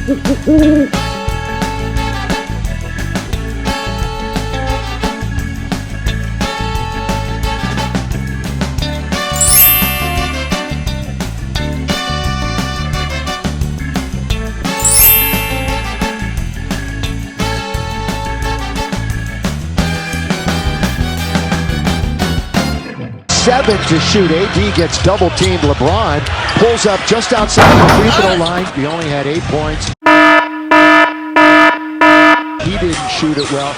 Seven to shoot. AD gets double teamed. LeBron pulls up just outside the free throw line. He only had 8 points. He didn't shoot it well.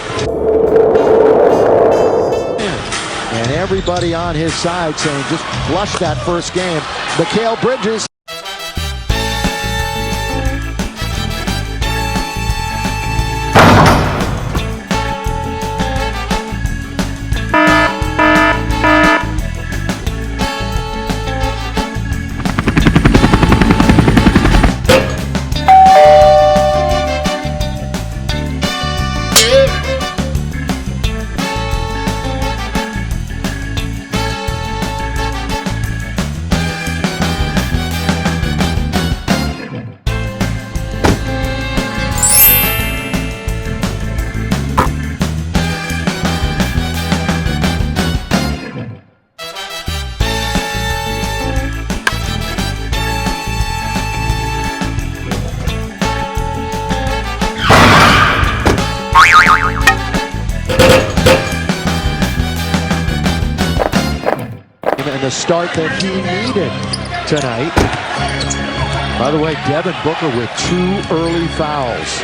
And everybody on his side saying just flush that first game. Mikal Bridges. And the start that he needed tonight. By the way, Devin Booker with 2 early fouls.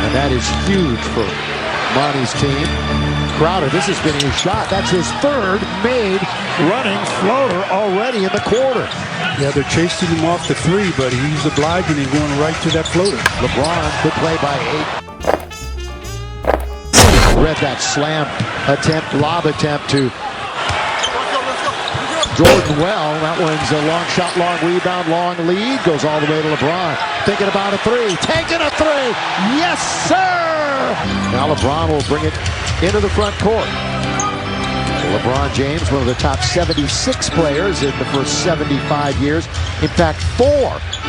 And that is huge for Monty's team. Crowder, this has been his shot. That's his 3rd made running floater already in the quarter. Yeah, they're chasing him off the 3, but he's obliging and going right to that floater. LeBron could play by 8. Read that slam attempt, lob attempt to Jordan well. That one's a long shot, long rebound, long lead. Goes all the way to LeBron. Thinking about a 3. Taking a 3. Yes, sir! Now LeBron will bring it into the front court. LeBron James, one of the top 76 players in the first 75 years. In fact, 4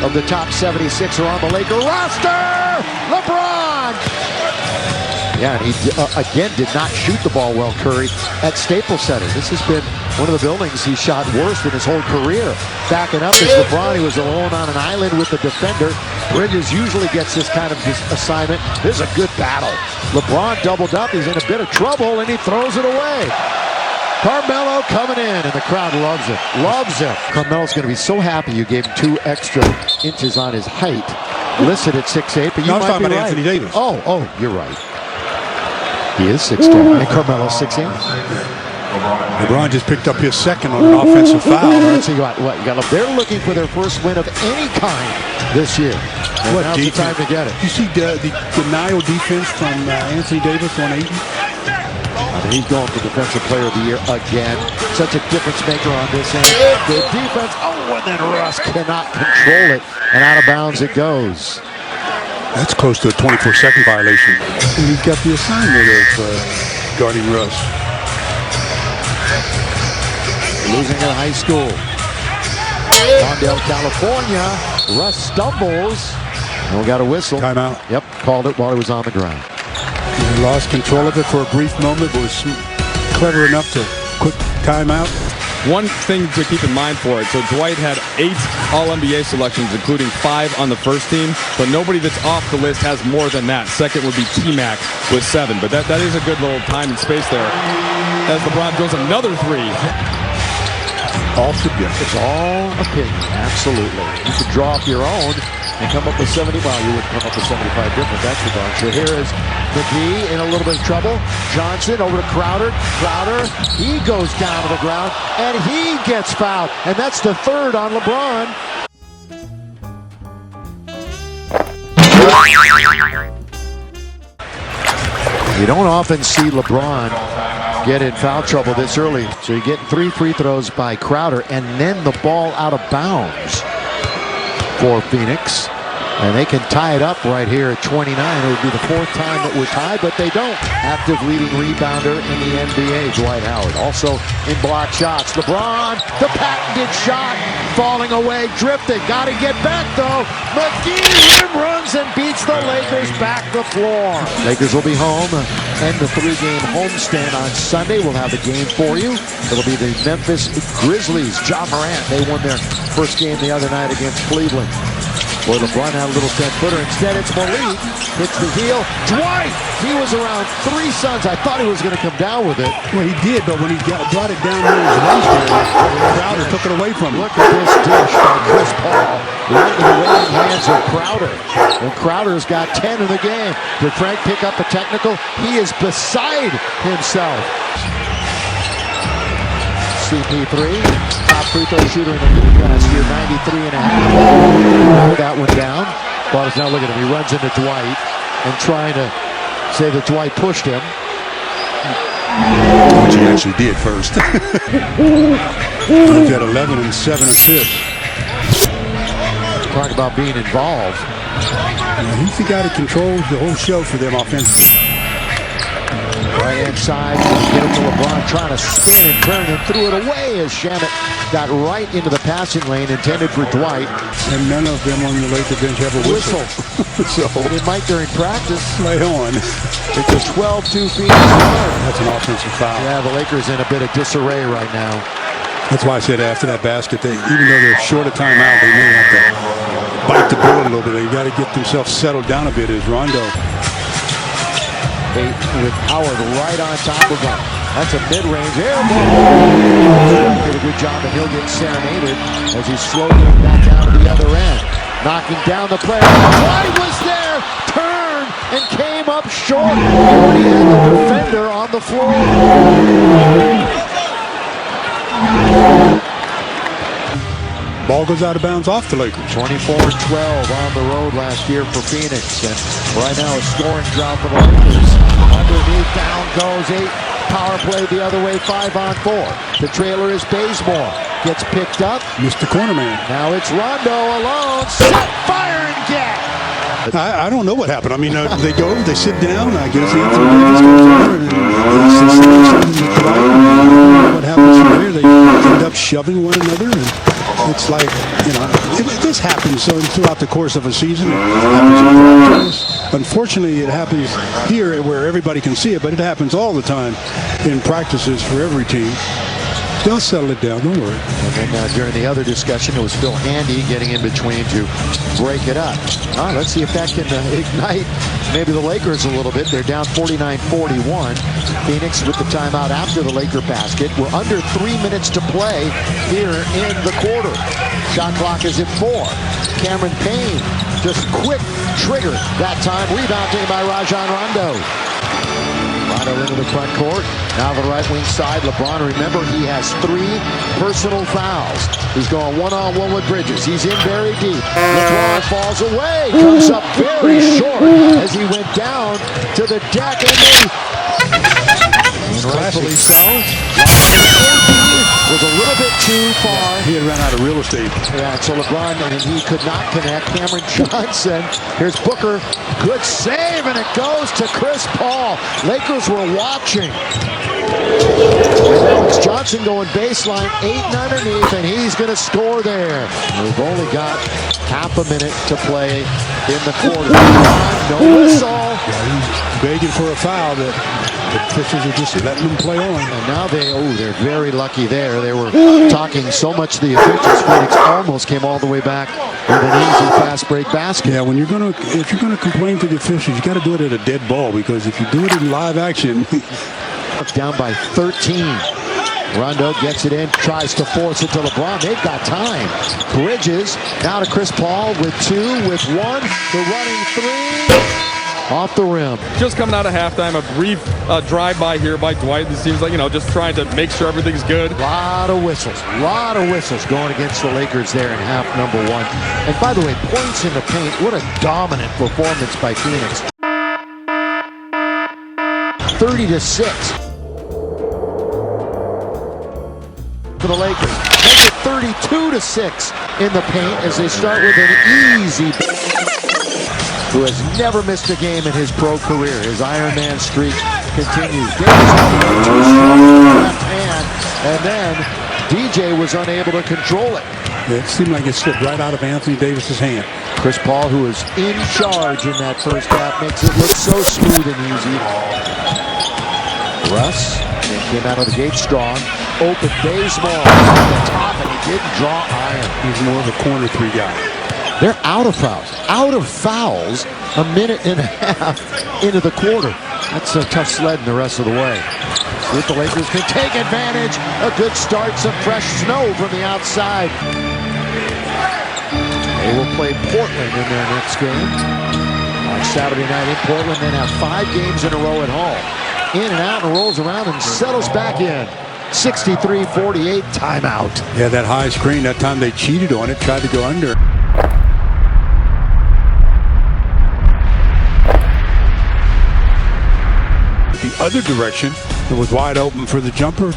of the top 76 are on the Laker roster! LeBron! Yeah, and he again did not shoot the ball well, Curry, at Staples Center. This has been one of the buildings he shot worst in his whole career. Backing up is LeBron. He was alone on an island with the defender. Bridges usually gets this kind of assignment. This is a good battle. LeBron doubled up. He's in a bit of trouble, and he throws it away. Carmelo coming in, and the crowd loves him. Loves him. Carmelo's going to be so happy you gave him 2 extra inches on his height. Listed at 6'8", but you might be right. Anthony Davis. Oh, you're right. He is 6'10", and Carmelo's 6'8". LeBron just picked up his 2nd on an offensive foul. So you got what? They're looking for their first win of any kind this year. And now's the time to get it. You see the denial defense from Anthony Davis on Ayton? He's going for Defensive Player of the Year again. Such a difference maker on this end. Good defense. Oh, and then Russ cannot control it. And out of bounds it goes. That's close to a 24-second violation. And he's got the assignment of guarding Russ. Losing in high school. Mondale, California. Russ stumbles. And we got a whistle. Timeout. Yep, called it while he was on the ground. He lost control of it for a brief moment, but was clever enough to quick timeout. One thing to keep in mind for it, so Dwight had 8 All-NBA selections, including 5 on the first team, but nobody that's off the list has more than that. Second would be T-Mac with 7, but that is a good little time and space there. As LeBron goes another 3. All subjective. It's all opinion, absolutely. You could draw up your own and come up with 70. Well, you wouldn't come up with 75 different, that's for darn sure. Here is McGee in a little bit of trouble. Johnson over to Crowder. Crowder, he goes down to the ground, and he gets fouled. And that's the 3rd on LeBron. You don't often see LeBron get in foul trouble this early. So you get 3 free throws by Crowder, and then the ball out of bounds for Phoenix. And they can tie it up right here at 29. It would be the fourth time that we're tied, but they don't. Active leading rebounder in the NBA, Dwight Howard. Also in block shots. LeBron, the patented shot, falling away, drifting. Got to get back, though. McGee rim runs and beats the Lakers back the floor. Lakers will be home. End the three-game homestand on Sunday. We'll have a game for you. It'll be the Memphis Grizzlies. Ja Morant, they won their first game the other night against Cleveland. Boy, LeBron had a little 10-footer. Instead, it's Malik. Hits the heel. Dwight! He was around 3 sons. I thought he was going to come down with it. Well, he did, but when he brought it down near his waist there, Crowder took it away from him. Look at this dish by Chris Paul. Right into the waiting hands of Crowder. And Crowder's got 10 in the game. Did Frank pick up a technical? He is beside himself. CP3, top free throw shooter in the league last year, 93.5. Knocked that one down. But now look at him. He runs into Dwight and trying to say that Dwight pushed him. Which he actually did first. He's at 11 and 7 assists. Talk about being involved. Now, he's the guy that controls the whole show for them offensively. Right-hand side, get it to LeBron, trying to spin and turn and threw it away as Shamet got right into the passing lane intended for Dwight. And none of them on the Lakers bench have a whistle. So it might during practice. Play on. It's a 12-2 Phoenix run. That's an offensive foul. Yeah, the Lakers in a bit of disarray right now. That's why I said after that basket, even though they're short a timeout, they may have to bite the bullet a little bit. They got to get themselves settled down a bit as Rondo. With Howard right on top of him. That's a mid-range air ball. Did a good job, and he'll get serenaded as he's slowly back down to the other end. Knocking down the player. Dwight was there, turned, and came up short. He had the defender on the floor. Ball goes out of bounds off the Lakers. 24-12 on the road last year for Phoenix. And right now a scoring drought for the Lakers. Underneath, down goes 8. Power play the other way, 5-on-4. The trailer is Bazemore. Gets picked up. Mr. Corner Man. Now it's Rondo alone. Set, fire, and get. I don't know what happened. I mean, they go, they sit down. I guess Anthony Davis goes over and what happens from here? They end up shoving one another. And it's like, this happens throughout the course of a season. It happens. Unfortunately, it happens here where everybody can see it, but it happens all the time in practices for every team. They'll settle it down, don't worry. And then during the other discussion, it was Phil Handy getting in between to break it up. Let's see if that can ignite maybe the Lakers a little bit. They're down 49-41. Phoenix with the timeout after the Laker basket. We're under 3 minutes to play here in the quarter. Shot clock is at 4. Cameron Payne, just quick trigger that time. Rebounding by Rajon Rondo. Rondo into the front court. Now the right wing side. LeBron, remember, he has 3 personal fouls. He's going one-on-one with Bridges. He's in very deep. LeBron falls away. Comes up very short as he went down to the deck. And rightfully so. Was a little bit too far. He had run out of real estate. Yeah, so LeBron, and he could not connect. Cameron Johnson. Here's Booker. Good save, and it goes to Chris Paul. Lakers were watching. And Alex Johnson going baseline, 8 underneath, and he's going to score there. We've only got half a minute to play in the quarter. No whistle. Yeah, he's begging for a foul that the officials are just letting them play on. And now they're very lucky there. They were talking so much the officials. Phoenix almost came all the way back with an easy fast break basket. Yeah, if you're gonna complain to the officials, you got to do it at a dead ball, because if you do it in live action. Down by 13. Rondo gets it in, tries to force it to LeBron. They've got time. Bridges now to Chris Paul with 2, with 1. The running 3. Off the rim. Just coming out of halftime, a brief drive-by here by Dwight. It seems like, just trying to make sure everything's good. A lot of whistles going against the Lakers there in half number 1. And by the way, points in the paint. What a dominant performance by Phoenix. 30-6. For the Lakers. Make it 32-6 in the paint as they start with an easy who has never missed a game in his pro career. His Ironman streak continues. Davis too strong with the left hand, and then DJ was unable to control it. It seemed like it slipped right out of Anthony Davis's hand. Chris Paul, who was in charge in that first half, makes it look so smooth and easy. Russ came out of the gate strong. Open Bazemore at the top, and he didn't draw iron. He's more of a corner three guy. They're out of fouls. Out of fouls a minute and a half into the quarter. That's a tough sledding the rest of the way. See if the Lakers can take advantage. A good start, some fresh snow from the outside. They will play Portland in their next game on Saturday night in Portland. Then have 5 games in a row at home. In and out, and rolls around and settles back in. 63-48 timeout. Yeah, that high screen, that time they cheated on it, tried to go under. The other direction, it was wide open for the jumper.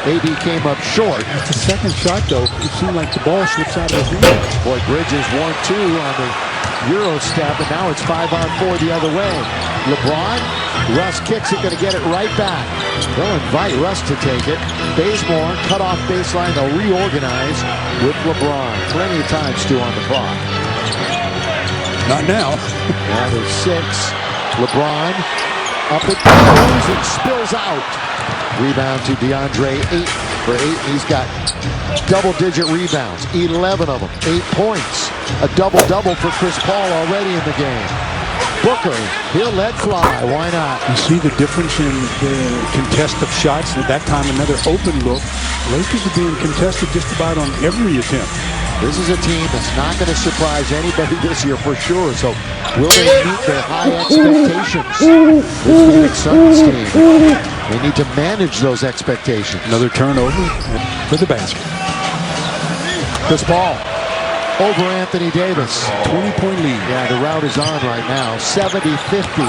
AD came up short. That's the second shot, though. It seemed like the ball slips out of his hand. Boy, Bridges 1-2 on the Euro step, and now it's 5-on-4 the other way. LeBron, Russ kicks it, going to get it right back. They'll invite Russ to take it. Bazemore, cut off baseline, they'll reorganize with LeBron. Plenty of time, Stu, on the clock. Not now. Now there's 6. LeBron, up it goes and spills out. Rebound to DeAndre, 8 for 8. He's got double-digit rebounds, 11 of them, 8 points. A double-double for Chris Paul already in the game. Booker, he'll let fly. Why not? You see the difference in the contest of shots. At that time, another open look. Lakers are being contested just about on every attempt. This is a team that's not going to surprise anybody this year for sure. So will they meet their high expectations? This Phoenix Suns team. They need to manage those expectations. Another turnover for the basket. Chris Paul over Anthony Davis. 20-point lead. Yeah, the route is on right now. 70-50.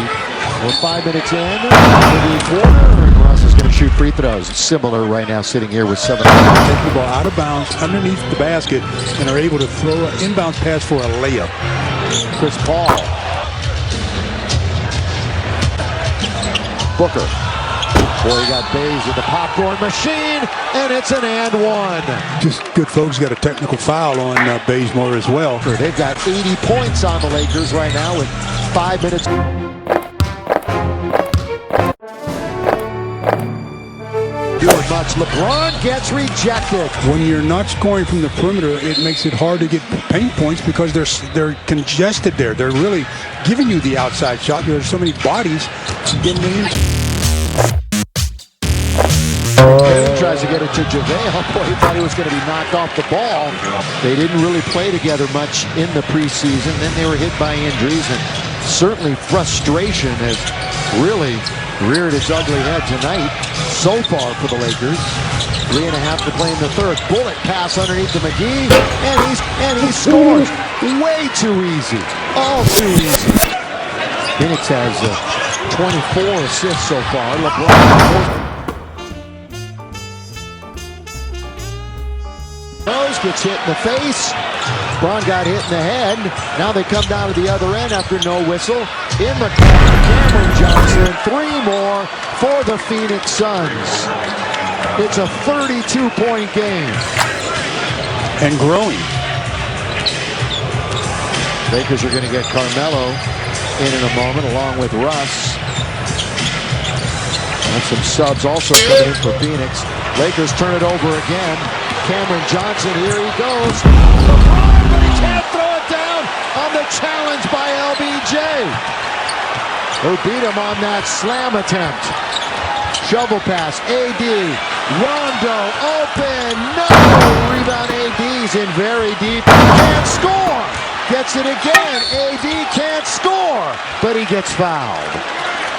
We're 5 minutes in the quarter. And Russ is going to shoot free throws. Similar right now, sitting here with 7. Take the ball out of bounds underneath the basket and are able to throw an inbounds pass for a layup. Chris Paul. Booker. Boy, you got Bays in the popcorn machine, and it's an and one. Just good folks got a technical foul on Bazemore as well. They've got 80 points on the Lakers right now with 5 minutes. Doing much. LeBron gets rejected. When you're not scoring from the perimeter, it makes it hard to get paint points because they're congested there. They're really giving you the outside shot. There's so many bodies getting in. Tries to get it to JaVale. Boy, he thought he was going to be knocked off the ball. They didn't really play together much in the preseason. Then they were hit by injuries, and certainly frustration has really reared its ugly head tonight so far for the Lakers. 3.5 to play in the third. Bullet pass underneath to McGee, and he scores. Way too easy. All too easy. Phoenix has 24 assists so far. LeBron gets hit in the face. Braun got hit in the head. Now they come down to the other end after no whistle. In the corner, Cameron Johnson. 3 more for the Phoenix Suns. It's a 32-point game. And growing. Lakers are going to get Carmelo in a moment along with Russ. And some subs also coming in for Phoenix. Lakers turn it over again. Cameron Johnson, here he goes. LeBron, but he can't throw it down on the challenge by LBJ. Who beat him on that slam attempt. Shovel pass, AD. Rondo, open, no! Rebound, AD's in very deep. Can't score! Gets it again. AD can't score, but he gets fouled.